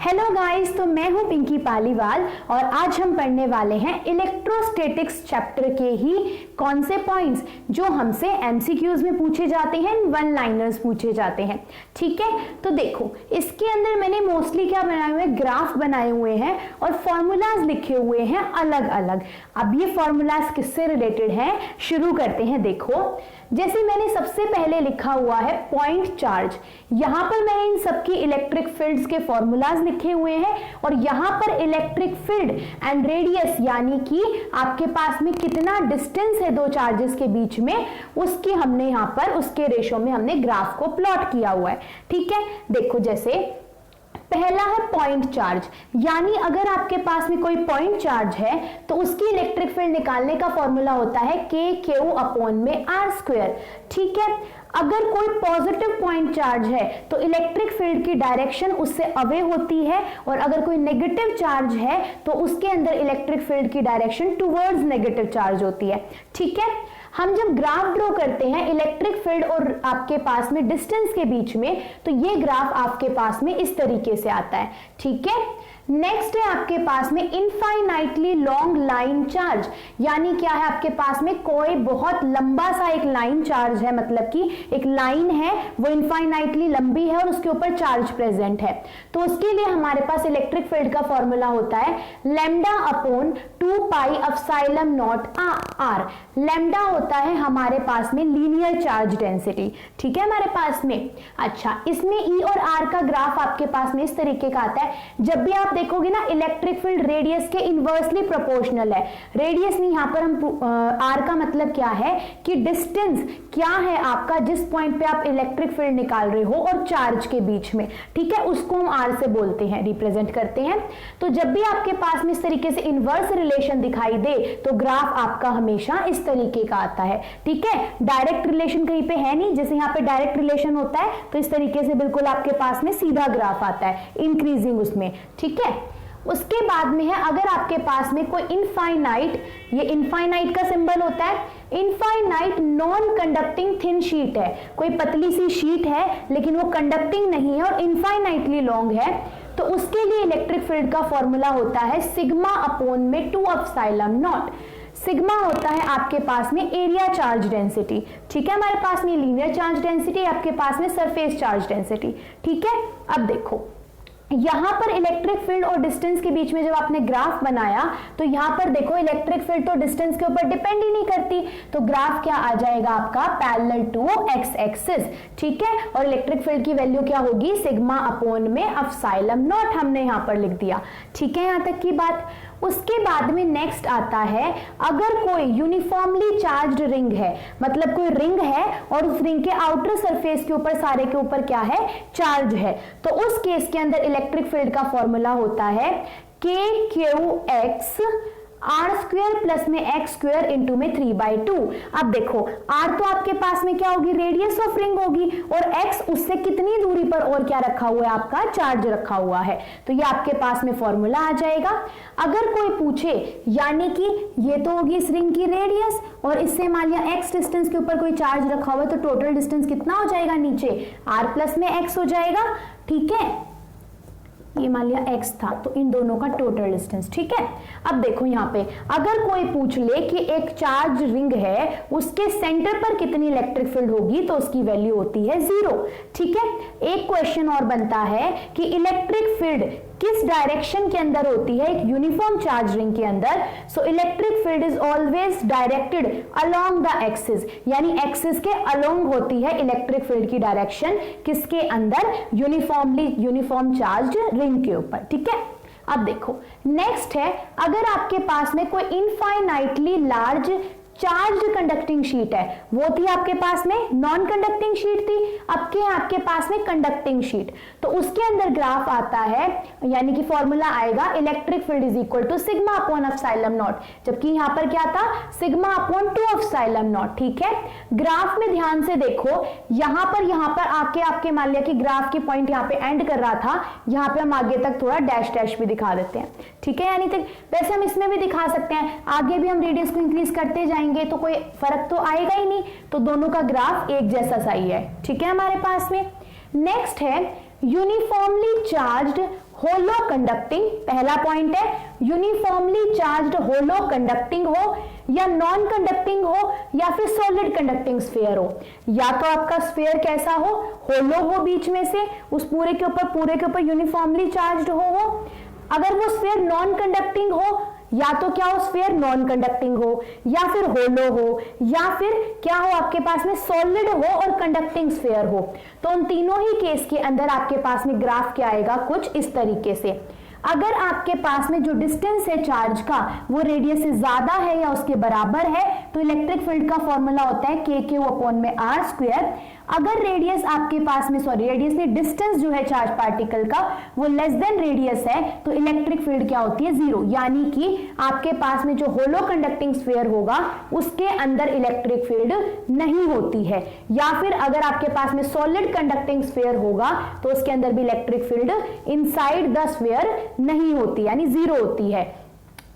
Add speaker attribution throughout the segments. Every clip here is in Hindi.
Speaker 1: हेलो गाइस, तो मैं हूं पिंकी पालीवाल और आज हम पढ़ने वाले हैं इलेक्ट्रोस्टैटिक्स चैप्टर के ही कौन से पॉइंट्स जो हमसे एमसीक्यूज में पूछे जाते हैं, वन लाइनर्स पूछे जाते हैं। ठीक है, तो देखो इसके अंदर मैंने मोस्टली क्या बनाए हुए हैं, ग्राफ बनाए हुए हैं और फॉर्मूलाज लिखे हुए हैं अलग अलग। अब ये फॉर्मूलाज किससे रिलेटेड हैं, शुरू करते हैं। देखो जैसे मैंने सबसे पहले लिखा हुआ है पॉइंट चार्ज, यहां पर मैंने इन सबकी इलेक्ट्रिक फील्ड्स के फॉर्मूलाज लिखे हुए हैं और यहां पर इलेक्ट्रिक फील्ड एंड रेडियस यानी कि आपके पास में कितना डिस्टेंस है दो चार्जेस के बीच में, उसकी हमने यहां पर उसके रेशो में हमने ग्राफ को प्लॉट किया हुआ है। ठीक है, देखो जैसे पहला है पॉइंट चार्ज, यानी अगर आपके पास में कोई पॉइंट चार्ज है तो उसकी इलेक्ट्रिक फील्ड निकालने का फॉर्मूला होता है के क्यू अपॉन में आर स्क्वायर। ठीक है, अगर कोई पॉजिटिव पॉइंट चार्ज है तो इलेक्ट्रिक फील्ड की डायरेक्शन उससे अवे होती है और अगर कोई नेगेटिव चार्ज है तो उसके अंदर इलेक्ट्रिक फील्ड की डायरेक्शन टुवर्ड्स नेगेटिव चार्ज होती है। ठीक है, हम जब ग्राफ ड्रॉ करते हैं इलेक्ट्रिक फील्ड और आपके पास में डिस्टेंस के बीच में, तो ये ग्राफ आपके पास में इस तरीके से आता है। ठीक है, नेक्स्ट है आपके पास में इनफाइनाइटली लॉन्ग लाइन चार्ज, यानी क्या है आपके पास में कोई बहुत लंबा सा एक लाइन चार्ज है, मतलब कि एक लाइन है वो इनफाइनाइटली लंबी है और उसके ऊपर चार्ज प्रेजेंट है। तो उसके लिए हमारे पास इलेक्ट्रिक फील्ड का फॉर्मूला होता है lambda upon 2 pi epsilon not R. Lambda होता है हमारे पास में लीनियर चार्ज डेंसिटी। ठीक है हमारे पास में। अच्छा, इसमें ई और आर का ग्राफ आपके पास में इस तरीके का आता है। जब भी आप देखोगे ना इलेक्ट्रिक फील्ड रेडियस के इनवर्सली प्रोपोर्शनल है। रेडियस नहीं, यहां पर हम आर का मतलब क्या है कि डिस्टेंस क्या है आपका जिस पॉइंट पे आप इलेक्ट्रिक फील्ड निकाल रहे हो और चार्ज के बीच में। ठीक है, उसको हम आर से बोलते हैं, रिप्रेजेंट करते हैं। तो जब भी आपके पास में इस तरीके से इनवर्स रिलेशन दिखाई दे तो ग्राफ आपका हमेशा इस तरीके का आता है। ठीक है, डायरेक्ट रिलेशन कहीं पे है नहीं, जैसे यहाँ पे डायरेक्ट रिलेशन होता है तो इस तरीके से बिल्कुल आपके पास में सीधा ग्राफ आता है इंक्रीजिंग उसमें। ठीक है, उसके बाद में है अगर आपके पास में कोई इनफाइनाइट, ये इनफाइनाइट का सिंबल होता है, infinite non conducting thin sheet है, कोई पतली सी शीट है लेकिन वो कंडक्टिंग नहीं है और इनफाइनाइटली लॉन्ग है, तो उसके लिए इलेक्ट्रिक फील्ड का फॉर्मूला होता है सिग्मा अपॉन में 2 एप्सिलॉन नॉट। सिग्मा होता है आपके पास में एरिया चार्ज डेंसिटी। ठीक है, हमारे पास में लीनियर चार्ज डेंसिटी, आपके पास में सरफेस चार्ज डेंसिटी। ठीक है, अब देखो यहां पर इलेक्ट्रिक फील्ड और डिस्टेंस के बीच में जब आपने ग्राफ बनाया तो यहां पर देखो इलेक्ट्रिक फील्ड तो डिस्टेंस के ऊपर डिपेंड ही नहीं करती, तो ग्राफ क्या आ जाएगा आपका पैरेलल टू एक्स एक्सिस। ठीक है, और इलेक्ट्रिक फील्ड की वैल्यू क्या होगी, सिग्मा अपॉन में एप्सिलॉन नॉट हमने यहां पर लिख दिया। ठीक है, यहां तक की बात। उसके बाद में नेक्स्ट आता है अगर कोई यूनिफॉर्मली चार्ज्ड रिंग है, मतलब कोई रिंग है और उस रिंग के आउटर सरफेस के ऊपर सारे के ऊपर क्या है, चार्ज है, तो उस केस के अंदर इलेक्ट्रिक फील्ड का फॉर्मूला होता है K Q X R square plus में एक्स स्क्वायर इंटू में 3/2। अब देखो आर तो आपके पास में क्या होगी, रेडियस ऑफ रिंग होगी, और एक्स उससे कितनी दूरी पर और क्या रखा हुआ है, आपका चार्ज रखा हुआ है, तो ये आपके पास में फॉर्मूला आ जाएगा। अगर कोई पूछे यानी कि ये तो होगी इस रिंग की रेडियस और इससे मान लिया एक्स डिस्टेंस के ऊपर कोई चार्ज रखा हुआ है, तो टोटल डिस्टेंस कितना हो जाएगा, नीचे आर प्लस में एक्स हो जाएगा। ठीक है, ये मान लिया x था तो इन दोनों का टोटल डिस्टेंस। ठीक है, अब देखो यहाँ पे अगर कोई पूछ ले कि एक चार्ज रिंग है उसके सेंटर पर कितनी इलेक्ट्रिक फील्ड होगी तो उसकी वैल्यू होती है 0। ठीक है, एक क्वेश्चन और बनता है कि इलेक्ट्रिक फील्ड किस डायरेक्शन के अंदर होती है एक यूनिफॉर्म चार्ज रिंग के अंदर। So electric field is always directed along the axis, यानी एक्सिस के अलोंग होती है इलेक्ट्रिक फील्ड की डायरेक्शन, किसके अंदर, यूनिफॉर्म चार्ज रिंग के ऊपर। ठीक है, अब देखो नेक्स्ट है अगर आपके पास में कोई infinitely large charge conducting sheet है, वो थी आपके पास में नॉन कंडक्टिंग शीट थी, अब के आपके पास में कंडक्टिंग शीट, तो उसके अंदर ग्राफ आता है यानी कि फॉर्मूला आएगा electric field is equal to sigma upon epsilon not, जबकि यहां पर क्या था, सिग्मा अपॉन 2 एप्सिलॉन नॉट। ठीक है, ग्राफ में ध्यान से देखो, यहां पर आके आपके मान लिया कि ग्राफ की पॉइंट यहां पे एंड कर रहा था, यहां पे हम आगे तक थोड़ा डैश डैश भी दिखा देते हैं। ठीक है, यानी तक वैसे हम इसमें भी दिखा सकते हैं, आगे भी हम रेडियस को इंक्रीज करते जाएंगे तो कोई फर्क तो आएगा ही नहीं, तो दोनों का ग्राफ एक जैसा सा ही है। ठीक है हमारे पास में। नेक्स्ट है यूनिफॉर्मली चार्ज्ड होलो कंडक्टिंग, पहला पॉइंट है यूनिफॉर्मली चार्ज्ड होलो कंडक्टिंग हो या नॉन कंडक्टिंग हो या फिर सॉलिड कंडक्टिंग स्फीयर हो। या तो आपका स्फीयर कैसा हो, होलो हो बीच में से, उस पूरे के ऊपर यूनिफॉर्मली चार्ज्ड हो। अगर वो स्फीयर नॉन कंडक्टिंग हो, या तो क्या हो स्फीयर नॉन कंडक्टिंग हो या फिर होलो हो या फिर क्या हो आपके पास में सॉलिड हो और कंडक्टिंग स्फीयर हो। तो उन तीनों ही केस के अंदर आपके पास में ग्राफ क्या आएगा, कुछ इस तरीके से। अगर आपके पास में जो डिस्टेंस है चार्ज का वो रेडियस से ज्यादा है या उसके बराबर है तो इलेक्ट्रिक फील्ड का फॉर्मूला होता है k/r²। अगर रेडियस आपके पास में रेडियस नहीं डिस्टेंस जो है चार्ज पार्टिकल का वो लेस देन रेडियस है तो इलेक्ट्रिक फील्ड क्या होती है, जीरो। यानी कि आपके पास में जो होलो कंडक्टिंग स्फीयर होगा उसके अंदर इलेक्ट्रिक फील्ड नहीं होती है। या फिर अगर आपके पास में सॉलिड कंडक्टिंग स्फीयर होगा तो उसके अंदर भी electric field inside the sphere नहीं होती, यानी जीरो होती है।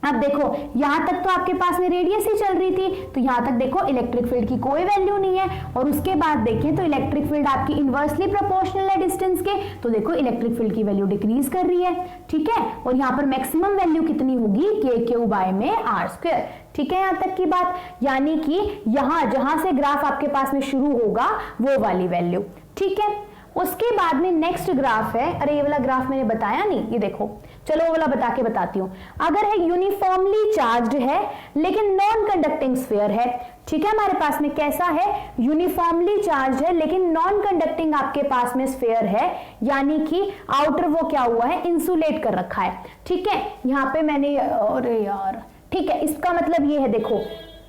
Speaker 1: अब देखो यहां तक तो आपके पास में रेडियस ही चल रही थी तो यहां तक देखो इलेक्ट्रिक फील्ड की कोई वैल्यू नहीं है, और उसके बाद देखें तो इलेक्ट्रिक फील्ड आपकी इनवर्सली प्रोपोर्शनल है डिस्टेंस के, तो देखो इलेक्ट्रिक फील्ड की वैल्यू डिक्रीज कर रही है, ठीक है। और यहां पर मैक्सिमम वैल्यू कितनी होगी, k/r²। ठीक है, यहां तक की बात, यानी कि यहां जहां से ग्राफ आपके पास में शुरू होगा वो वाली वैल्यू, ठीक है। उसके बाद में नेक्स्ट ग्राफ है, अरे ये वाला ग्राफ मैंने बताया नहीं, ये देखो, चलो वो वाला बता के बताती हूं। अगर है यूनिफॉर्मली चार्ज्ड है लेकिन नॉन कंडक्टिंग स्फीयर है, ठीक है, हमारे पास में कैसा है, यूनिफॉर्मली चार्ज है लेकिन नॉन कंडक्टिंग आपके पास में स्फीयर है, यानी कि आउटर वो क्या हुआ है, इंसुलेट कर रखा है, ठीक है। यहां पे मैंने, अरे यार, ठीक है, इसका मतलब ये है, देखो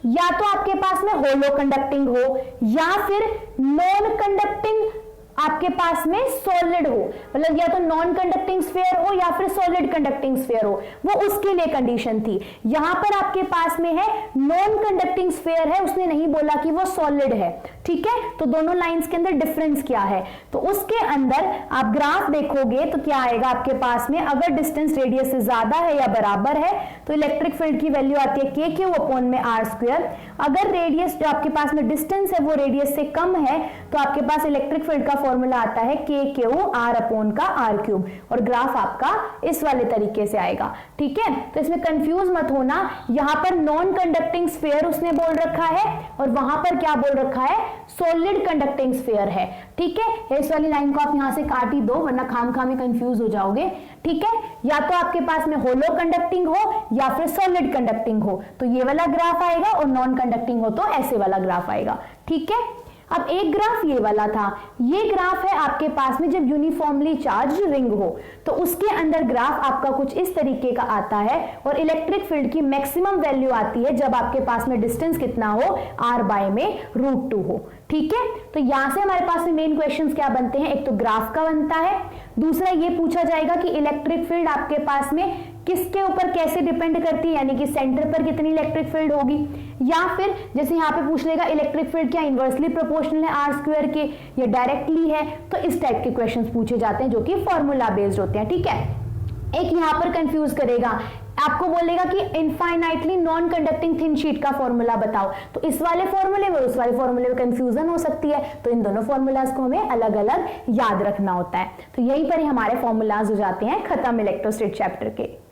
Speaker 1: या तो आपके पास में होलो कंडक्टिंग हो या फिर नॉन कंडक्टिंग आपके पास में सॉलिड हो, मतलब या तो नॉन कंडक्टिंग स्फीयर हो या फिर सॉलिड कंडक्टिंग स्फीयर हो, वो उसके लिए कंडीशन थी। यहां पर आपके पास में है नॉन कंडक्टिंग स्फीयर है, उसने नहीं बोला कि वो सॉलिड है, ठीक है। तो दोनों लाइंस के अंदर डिफरेंस क्या है, तो उसके अंदर आप ग्राफ देखोगे तो क्या आएगा आपके पास में, अगर डिस्टेंस रेडियस से ज्यादा है या बराबर है तो इलेक्ट्रिक फील्ड की वैल्यू आती है k/r²। अगर रेडियस जो आपके पास में डिस्टेंस है वो रेडियस से कम है तो आपके पास इलेक्ट्रिक फील्ड का फॉर्मूला आता है k/r/r³, और ग्राफ आपका इस वाले तरीके से आएगा, ठीक है। तो इसमें कंफ्यूज मत होना, यहां पर नॉन कंडक्टिंग स्फीयर उसने बोल रखा है और वहां पर क्या बोल रखा है, सॉलिड कंडक्टिंग स्फीयर है, ठीक है। इस वाली लाइन को आप यहां से काट ही दो वरना खाम में कंफ्यूज हो जाओगे, ठीक है। या तो आपके पास में होलो कंडक्टिंग हो या फिर सॉलिड कंडक्टिंग हो तो ये वाला ग्राफ आएगा, और नॉन कंडक्टिंग हो तो ऐसे वाला ग्राफ आएगा, ठीक है। अब एक ग्राफ ये वाला था, ये ग्राफ है आपके पास में जब यूनिफॉर्मली चार्ज रिंग हो तो उसके अंदर ग्राफ आपका कुछ इस तरीके का आता है, और इलेक्ट्रिक फील्ड की मैक्सिमम वैल्यू आती है जब आपके पास में डिस्टेंस कितना हो, r/√2 हो, ठीक है। तो यहां से हमारे पास में मेन क्वेश्चंस क्या बनते हैं, एक तो ग्राफ का बनता है, दूसरा ये पूछा जाएगा कि इलेक्ट्रिक फील्ड आपके पास में किसके ऊपर कैसे डिपेंड करती है, यानी कि सेंटर पर कितनी इलेक्ट्रिक फील्ड होगी, या फिर जैसे यहाँ पे पूछ लेगा इलेक्ट्रिक फील्ड क्या इनवर्सली प्रोपोर्शनल है r² के या डायरेक्टली है, तो इस टाइप के क्वेश्चंस पूछे जाते हैं जो कि फॉर्मूला बेस्ड होते हैं, ठीक है। एक यहाँ पर कंफ्यूज करेगा, आपको बोलेगा कि infinitely non conducting thin sheet का फॉर्मूला बताओ, तो इस वाले फॉर्मूले में उस वाले फॉर्मूले में कंफ्यूजन हो सकती है, तो इन दोनों फॉर्मूलाज को हमें अलग अलग याद रखना होता है। तो यहीं पर ही हमारे फॉर्मूलाज हो जाते हैं खत्म इलेक्ट्रोस्टैटिक चैप्टर के।